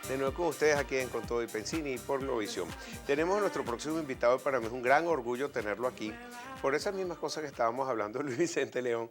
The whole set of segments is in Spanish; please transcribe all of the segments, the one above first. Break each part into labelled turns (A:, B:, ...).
A: De nuevo con ustedes aquí en Con Todo y Pensini y por Globovisión. Tenemos a nuestro próximo invitado y para mí es un gran orgullo tenerlo aquí. Por esas mismas cosas que estábamos hablando, Luis Vicente León,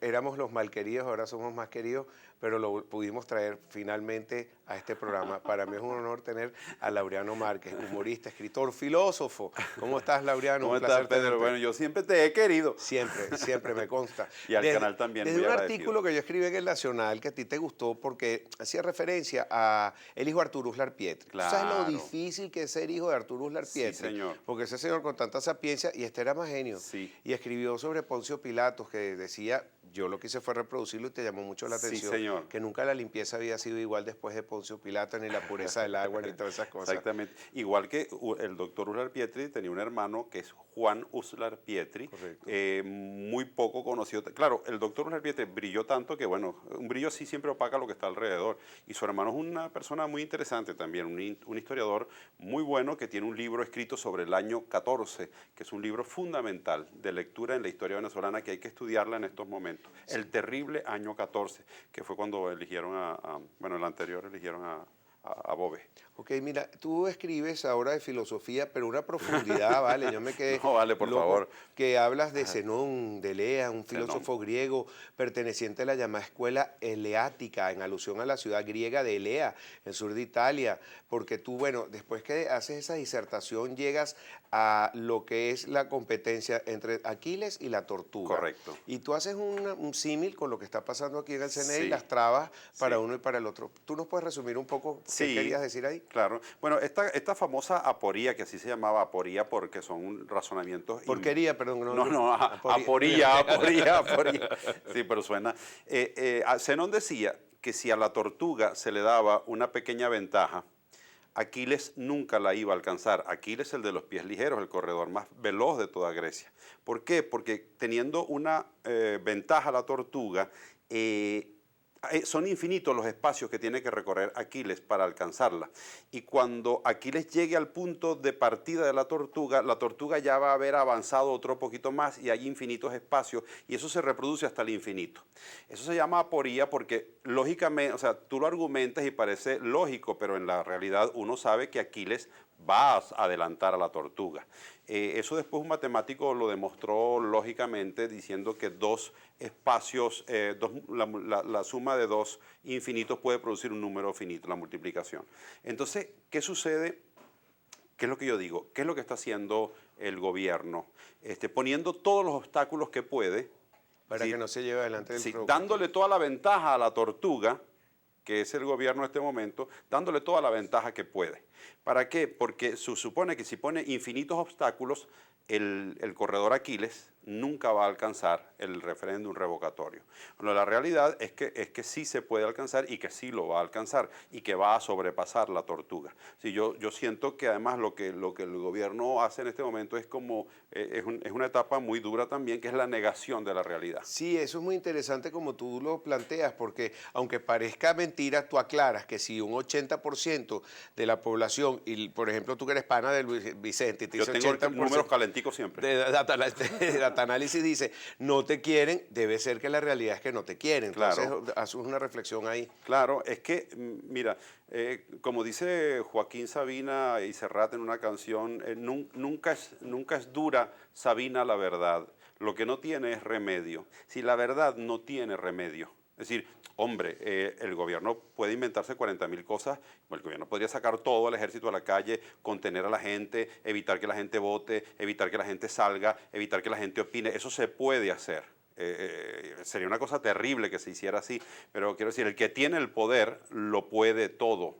A: éramos los malqueridos, ahora somos más queridos, pero lo pudimos traer finalmente a este programa. Para mí es un honor tener a Laureano Márquez, humorista, escritor, filósofo. ¿Cómo estás, Laureano?
B: ¿Cómo
A: Un
B: estás,
A: placer
B: Pedro?
A: tenerte.
B: Bueno, yo siempre te he querido.
A: Siempre, siempre me consta.
B: Y al canal también,
A: Desde
B: muy
A: un
B: agradecido.
A: artículo que yo escribí en El Nacional que a ti te gustó porque hacía referencia a el hijo de Arturo Uslar Pietri.
B: Claro.
A: ¿Tú sabes lo difícil que es ser hijo de Arturo Uslar Pietri?
B: Sí, señor.
A: Porque ese señor con tanta sapiencia, y este era más genio,
B: Sí.
A: y escribió sobre Poncio Pilatos, que decía, yo lo que hice fue reproducirlo y te llamó mucho la
B: Sí,
A: atención,
B: señor.
A: que nunca la limpieza había sido igual después de Poncio Pilatos, ni la pureza del agua, ni todas esas cosas.
B: Exactamente. Igual que el doctor Uslar Pietri tenía un hermano que es Juan Uslar Pietri, muy poco conocido. Claro, el doctor Uslar Pietri brilló tanto que, bueno, un brillo sí siempre opaca lo que está alrededor. Y su hermano es una persona muy interesante también, un historiador muy bueno que tiene un libro escrito sobre el año 14, que es un libro fundamental de lectura en la historia venezolana que hay que estudiarla en estos momentos. Sí. El terrible año 14, que fue cuando eligieron bueno, el anterior eligieron a Bove.
A: Ok, mira, tú escribes ahora de filosofía, pero una profundidad, ¿vale? Yo me quedé
B: No, vale, por
A: loco,
B: favor.
A: que hablas de Zenón, de Elea, un filósofo
B: Zenón.
A: griego perteneciente a la llamada escuela eleática, en alusión a la ciudad griega de Elea, el sur de Italia, porque tú, bueno, después que haces esa disertación llegas a lo que es la competencia entre Aquiles y la tortuga.
B: Correcto.
A: Y tú haces un símil con lo que está pasando aquí en el CNE y
B: Sí.
A: las trabas para
B: Sí.
A: uno y para el otro. ¿Tú nos puedes resumir un poco qué
B: Sí,
A: querías decir ahí?
B: claro. Bueno, esta famosa aporía, que así se llamaba aporía porque son razonamientos...
A: Porquería, perdón.
B: No, aporía. Sí, pero suena. Zenón decía que si a la tortuga se le daba una pequeña ventaja, Aquiles nunca la iba a alcanzar. Aquiles, el de los pies ligeros, el corredor más veloz de toda Grecia. ¿Por qué? Porque teniendo una ventaja la tortuga, son infinitos los espacios que tiene que recorrer Aquiles para alcanzarla. Y cuando Aquiles llegue al punto de partida de la tortuga ya va a haber avanzado otro poquito más y hay infinitos espacios y eso se reproduce hasta el infinito. Eso se llama aporía porque lógicamente, o sea, tú lo argumentas y parece lógico, pero en la realidad uno sabe que Aquiles va a adelantar a la tortuga. Eso después un matemático lo demostró lógicamente diciendo que dos espacios, la suma de dos infinitos puede producir un número finito, la multiplicación. Entonces, ¿qué sucede? ¿Qué es lo que yo digo? ¿Qué es lo que está haciendo el gobierno? Poniendo todos los obstáculos que puede.
A: Para que no se lleve adelante el producto.
B: Dándole toda la ventaja a la tortuga, que es el gobierno en este momento, dándole toda la ventaja que puede. ¿Para qué? Porque se supone que si pone infinitos obstáculos, el corredor Aquiles nunca va a alcanzar el referéndum revocatorio. Bueno, la realidad es que sí se puede alcanzar y que sí lo va a alcanzar y que va a sobrepasar la tortuga. Sí, yo siento que además lo que el gobierno hace en este momento es como es una etapa muy dura también, que es la negación de la realidad.
A: Sí, eso es muy interesante como tú lo planteas, porque aunque parezca mentira, tú aclaras que si un 80% de la población, y por ejemplo tú que eres pana de Luis Vicente, y te
B: Yo
A: dice
B: tengo
A: 80%
B: números calenticos siempre.
A: de data análisis dice, no te quieren, debe ser que la realidad es que no te quieren. Entonces,
B: Claro.
A: haces una reflexión ahí.
B: Claro, es que, mira, como dice Joaquín Sabina y Serrat en una canción, nunca es dura, Sabina, la verdad. Lo que no tiene es remedio. Si la verdad no tiene remedio. Es decir, hombre, el gobierno puede inventarse 40.000 cosas, el gobierno podría sacar todo el ejército a la calle, contener a la gente, evitar que la gente vote, evitar que la gente salga, evitar que la gente opine. Eso se puede hacer. Sería una cosa terrible que se hiciera así, pero quiero decir, el que tiene el poder lo puede todo.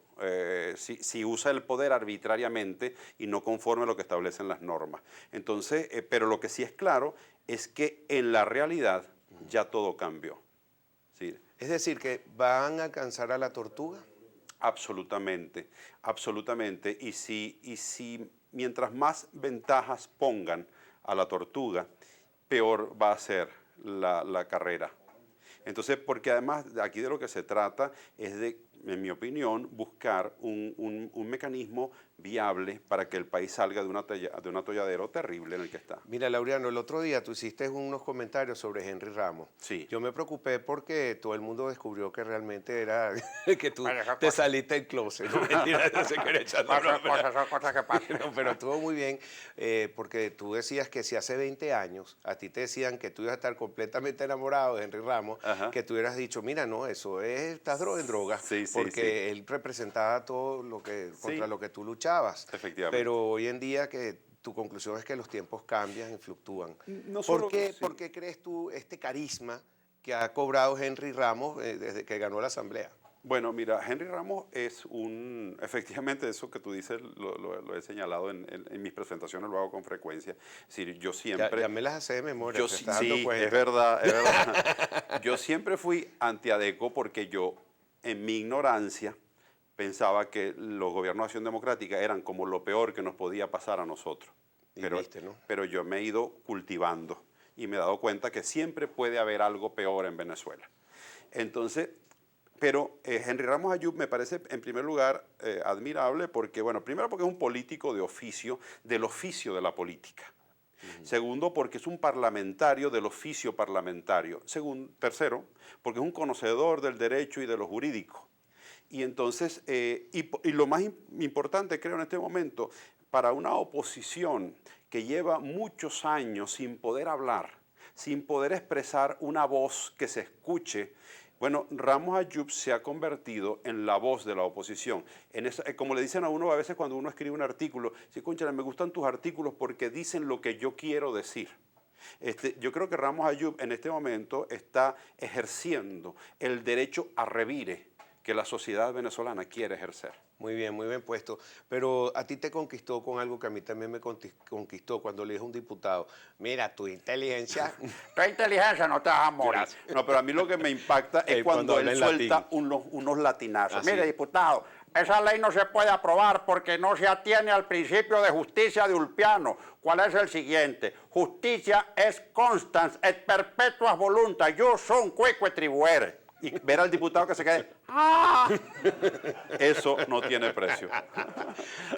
B: Si usa el poder arbitrariamente y no conforme a lo que establecen las normas. Entonces, pero lo que sí es claro es que en la realidad ya todo cambió. ¿Sí?
A: Es decir, que van a alcanzar a la tortuga.
B: Absolutamente, absolutamente. Y si mientras más ventajas pongan a la tortuga, peor va a ser la carrera. Entonces, porque además aquí de lo que se trata es de en mi opinión, buscar un mecanismo viable para que el país salga de un atolladero terrible en el que está.
A: Mira, Laureano, el otro día tú hiciste unos comentarios sobre Henry Ramos.
B: Sí.
A: Yo me preocupé porque todo el mundo descubrió que realmente era que tú
C: Bueno,
A: te saliste del closet. No, mentira, no se quiere echar la broma.
C: Son cosas que pasan.
A: No, pero estuvo muy bien, porque tú decías que si hace 20 años a ti te decían que tú ibas a estar completamente enamorado de Henry Ramos,
B: Ajá.
A: que tú hubieras dicho, mira, no, eso es, estás en drogas,
B: Sí, sí,
A: porque él representaba todo lo que, contra
B: Sí.
A: lo que tú luchabas.
B: Efectivamente.
A: Pero hoy en día que tu conclusión es que los tiempos cambian y fluctúan.
B: No
A: ¿Por
B: solo
A: qué,
B: que sí.
A: por qué crees tú este carisma que ha cobrado Henry Ramos desde que ganó la Asamblea?
B: Bueno, mira, Henry Ramos es efectivamente eso que tú dices, lo he señalado en mis presentaciones, lo hago con frecuencia. Es decir, yo siempre...
A: Ya me las sé de memoria,
B: Yo
A: te
B: sí,
A: estás dando
B: sí,
A: cuenta.
B: es verdad, es verdad. Yo siempre fui antiadeco porque yo, en mi ignorancia, pensaba que los gobiernos de acción democrática eran como lo peor que nos podía pasar a nosotros.
A: Y
B: Pero,
A: viste, ¿no?
B: pero yo me he ido cultivando y me he dado cuenta que siempre puede haber algo peor en Venezuela. Entonces, pero Henry Ramos Ayub me parece, en primer lugar, admirable porque, bueno, primero porque es un político de oficio, del oficio de la política. Segundo, porque es un parlamentario del oficio parlamentario. Tercero, porque es un conocedor del derecho y de lo jurídico. Y entonces, y lo más importante, creo, en este momento, para una oposición que lleva muchos años sin poder hablar, sin poder expresar una voz que se escuche, bueno, Ramos Ayub se ha convertido en la voz de la oposición. Como le dicen a uno a veces cuando uno escribe un artículo, sí, cónchale, me gustan tus artículos porque dicen lo que yo quiero decir. Yo creo que Ramos Ayub en este momento está ejerciendo el derecho a revire que la sociedad venezolana quiere ejercer.
A: Muy bien puesto. Pero a ti te conquistó con algo que a mí también me conquistó cuando le dije a un diputado, mira, tu inteligencia...
C: Tu inteligencia no te vas a morir.
B: No, pero a mí lo que me impacta es cuando
A: habla
B: él
A: en
B: suelta
A: latín.
B: unos latinazos.
A: Así.
C: Mire, diputado, esa ley no se puede aprobar porque no se atiene al principio de justicia de Ulpiano. ¿Cuál es el siguiente? Justicia es constans et perpetuas voluntas. Jus sunt quique tribuere.
B: Y ver al diputado que se quede, ¡ah! Eso no tiene precio.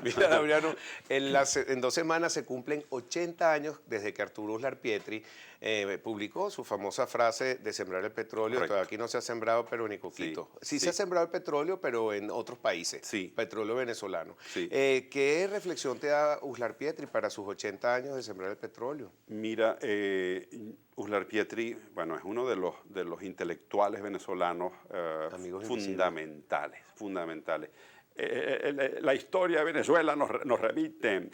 A: Mira, Laureano, en 2 semanas se cumplen 80 años desde que Arturo Uslar Pietri publicó su famosa frase de sembrar el petróleo.
B: Correcto.
A: Todavía aquí no se ha sembrado, pero ni coquito. Sí,
B: Sí.
A: se ha sembrado el petróleo, pero en otros países.
B: Sí.
A: Petróleo venezolano.
B: Sí.
A: ¿Qué reflexión te da Uslar Pietri para sus 80 años de sembrar el petróleo?
B: Mira, Uslar Pietri, bueno, es uno de los intelectuales venezolanos
A: Amigos
B: fundamentales. La historia de Venezuela nos remite.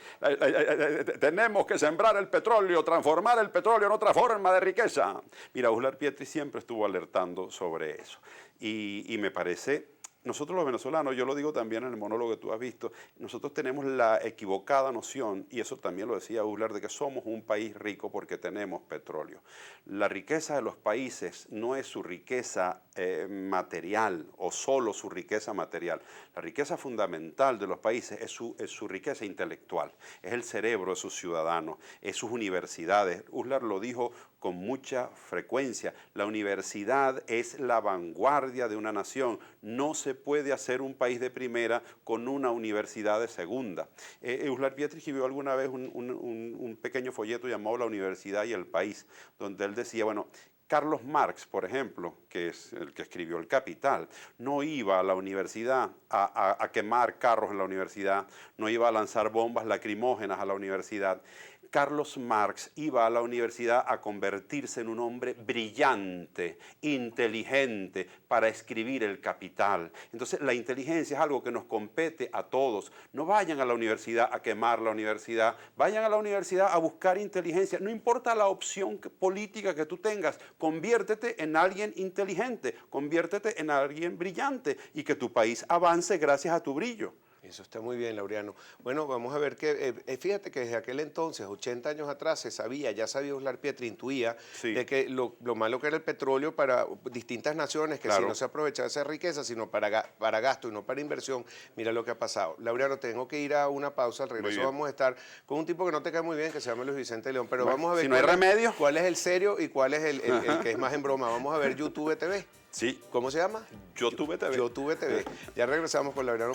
B: Tenemos que sembrar el petróleo, transformar el petróleo en otra forma de riqueza. Mira, Uslar Pietri siempre estuvo alertando sobre eso. Y me parece... Nosotros los venezolanos, yo lo digo también en el monólogo que tú has visto, nosotros tenemos la equivocada noción, y eso también lo decía Uslar, de que somos un país rico porque tenemos petróleo. La riqueza de los países no es su riqueza material o solo su riqueza material. La riqueza fundamental de los países es su riqueza intelectual, es el cerebro de sus ciudadanos, es sus universidades. Uslar lo dijo con mucha frecuencia, la universidad es la vanguardia de una nación, no se puede hacer un país de primera con una universidad de segunda. Uslar Pietri escribió alguna vez un pequeño folleto llamado La Universidad y el País, donde él decía, bueno, Carlos Marx, por ejemplo, que es el que escribió El Capital, no iba a la universidad a quemar carros en la universidad, no iba a lanzar bombas lacrimógenas a la universidad. Carlos Marx iba a la universidad a convertirse en un hombre brillante, inteligente, para escribir El Capital. Entonces, la inteligencia es algo que nos compete a todos. No vayan a la universidad a quemar la universidad, vayan a la universidad a buscar inteligencia. No importa la opción política que tú tengas, conviértete en alguien inteligente, conviértete en alguien brillante y que tu país avance gracias a tu brillo.
A: Eso está muy bien, Laureano. Bueno, vamos a ver que, fíjate que desde aquel entonces, 80 años atrás, ya sabía Uslar Pietri, intuía
B: Sí.
A: de que lo malo que era el petróleo para distintas naciones, que
B: Claro.
A: si no se aprovechaba esa riqueza, sino para gasto y no para inversión, mira lo que ha pasado. Laureano, tengo que ir a una pausa, al regreso
B: bien.
A: vamos a estar con un tipo que no te cae muy bien, que se llama Luis Vicente León, pero
B: Bueno,
A: vamos a ver
B: si no hay remedio.
A: cuál es el serio y cuál es el que es más en broma. Vamos a ver YouTube TV.
B: Sí,
A: ¿Cómo se llama?
B: YouTube TV.
A: YouTube TV. Ya regresamos con Laureano.